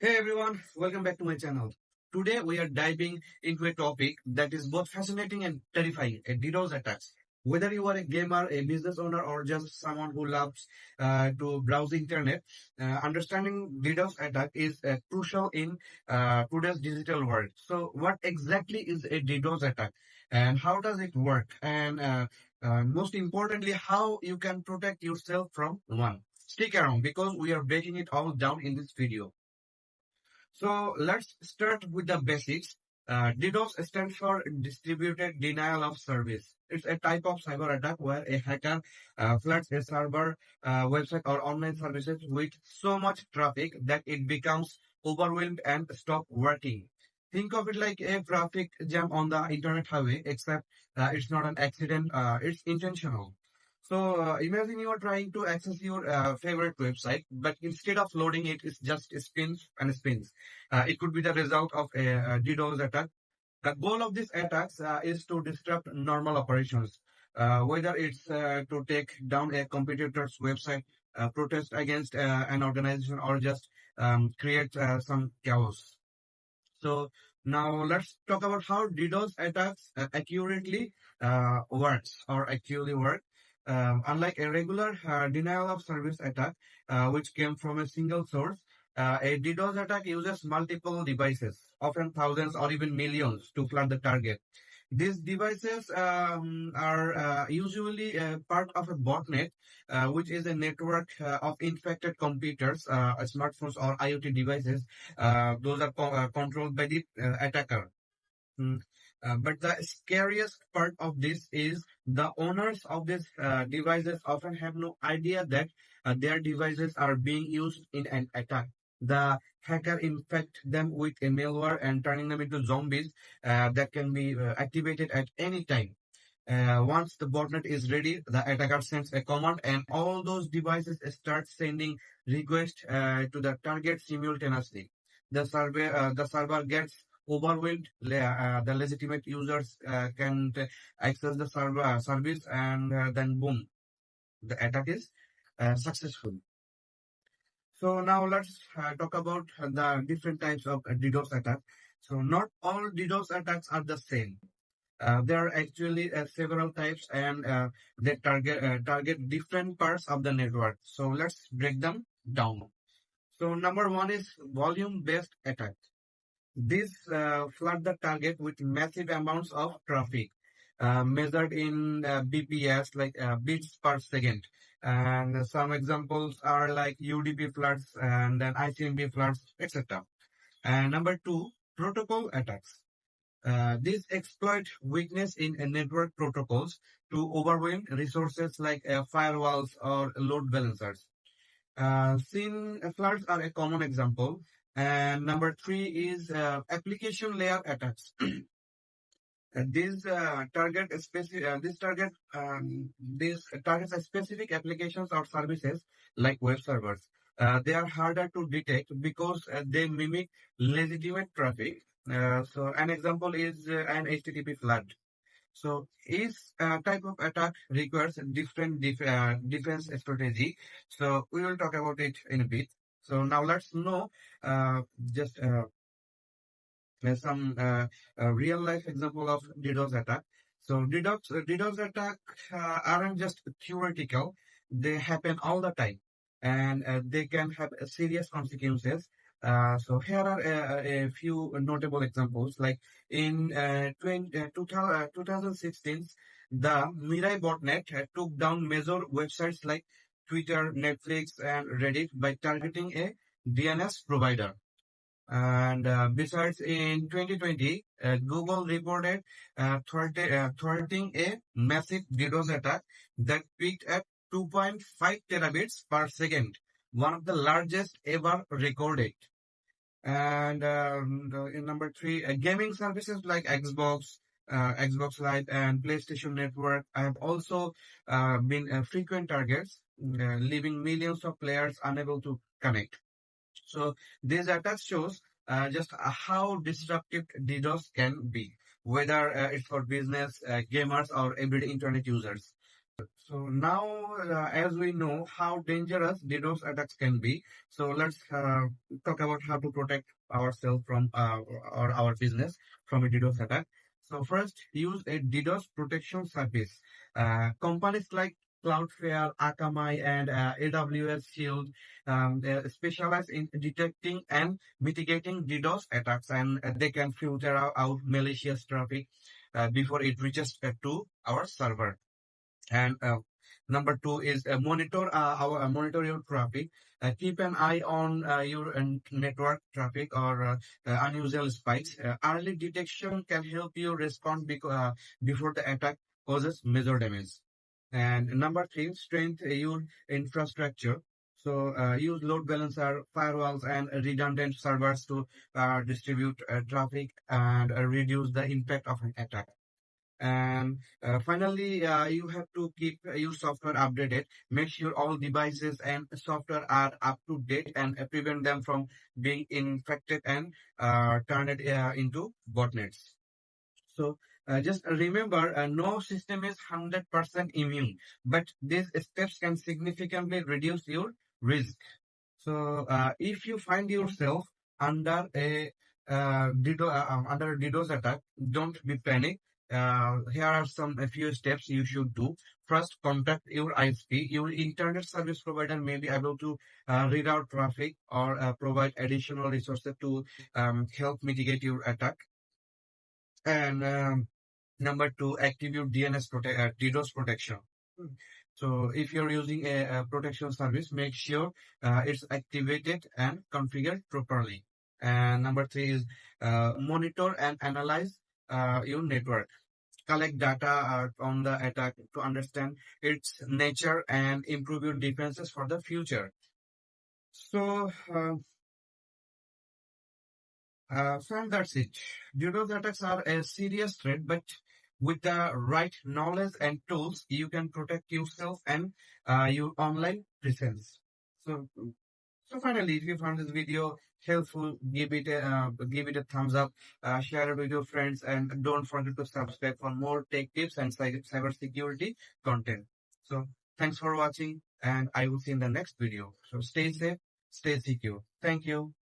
Hey everyone, welcome back to my channel. Today we are diving into a topic that is both fascinating and terrifying, a DDoS attacks. Whether you are a gamer, a business owner, or just someone who loves to browse the internet, understanding DDoS attack is crucial in today's digital world. So what exactly is a DDoS attack and how does it work? And most importantly, how you can protect yourself from one. Stick around because we are breaking it all down in this video. So let's start with the basics. DDoS stands for Distributed Denial of Service. It's a type of cyber attack where a hacker floods a server, website, or online services with so much traffic that it becomes overwhelmed and stop working. Think of it like a traffic jam on the internet highway, except it's not an accident, it's intentional. So imagine you are trying to access your favorite website, but instead of loading it, it just spins and spins. It could be the result of a DDoS attack. The goal of these attacks is to disrupt normal operations, whether it's to take down a competitor's website, protest against an organization, or just create some chaos. So now let's talk about how DDoS attacks accurately works or actually work. Unlike a regular denial of service attack, which came from a single source, a DDoS attack uses multiple devices, often thousands or even millions, to flood the target. These devices are usually part of a botnet, which is a network of infected computers, smartphones, or IoT devices. Those are controlled by the attacker. Mm. But the scariest part of this is the owners of these devices often have no idea that their devices are being used in an attack. The hacker infect them with a malware and turning them into zombies that can be activated at any time. Once the botnet is ready, the attacker sends a command and all those devices start sending requests to the target simultaneously. The server gets overwhelmed. The legitimate users can access the server service, and then boom, the attack is successful. So now let's talk about the different types of DDoS attacks. So not all DDoS attacks are the same. There are actually several types, and they target different parts of the network. So let's break them down. So number one is volume-based attack. These flood the target with massive amounts of traffic, measured in BPS, like bits per second. And some examples are like UDP floods and then ICMP floods, etc. And number two, protocol attacks. These exploit weakness in network protocols to overwhelm resources like firewalls or load balancers. SYN floods are a common example. And number three is application layer attacks. These targets specific applications or services like web servers. They are harder to detect because they mimic legitimate traffic. So an example is an HTTP flood. So each type of attack requires a different defense strategy. So we will talk about it in a bit. So now let's know just some real life example of DDoS attack. So DDoS attack aren't just theoretical; they happen all the time, and they can have serious consequences. So here are a few notable examples. Like in 2016, the Mirai botnet took down major websites like Twitter, Netflix, and Reddit by targeting a DNS provider. And besides, in 2020, Google reported thwarting a massive DDoS attack that peaked at 2.5 terabits per second, one of the largest ever recorded. And in number three, gaming services like Xbox Live, and PlayStation Network have also been frequent targets, leaving millions of players unable to connect. So these attacks shows just how disruptive DDoS can be, whether it's for business, gamers, or everyday internet users. So now, as we know how dangerous DDoS attacks can be, so let's talk about how to protect ourselves from or our business from a DDoS attack. So first, use a DDoS protection service. Companies like Cloudflare, Akamai, and AWS Shield they specialize in detecting and mitigating DDoS attacks, and they can filter out malicious traffic before it reaches to our server. And number two is monitor your traffic. Keep an eye on your network traffic or unusual spikes. Early detection can help you respond before the attack causes major damage. And number three, strengthen your infrastructure. So use load balancer, firewalls, and redundant servers to distribute traffic and reduce the impact of an attack. And finally, you have to keep your software updated. Make sure all devices and software are up to date and prevent them from being infected and turn it into botnets. So just remember, no system is 100% immune, but these steps can significantly reduce your risk. So if you find yourself under a DDoS attack, don't be panic. Here are a few steps you should do. First, contact your ISP. Your internet service provider may be able to reroute traffic or provide additional resources to help mitigate your attack. And number two, activate DDoS protection. So if you're using a protection service, make sure it's activated and configured properly. And number three is monitor and analyze your network. Collect data on the attack to understand its nature and improve your defenses for the future. So, so that's it. DDoS attacks are a serious threat, but with the right knowledge and tools, you can protect yourself and your online presence. So, so finally, if you found this video helpful, give it a thumbs up, share it with your friends, and don't forget to subscribe for more tech tips and cybersecurity content. So thanks for watching, and I will see you in the next video. So stay safe, stay secure. Thank you.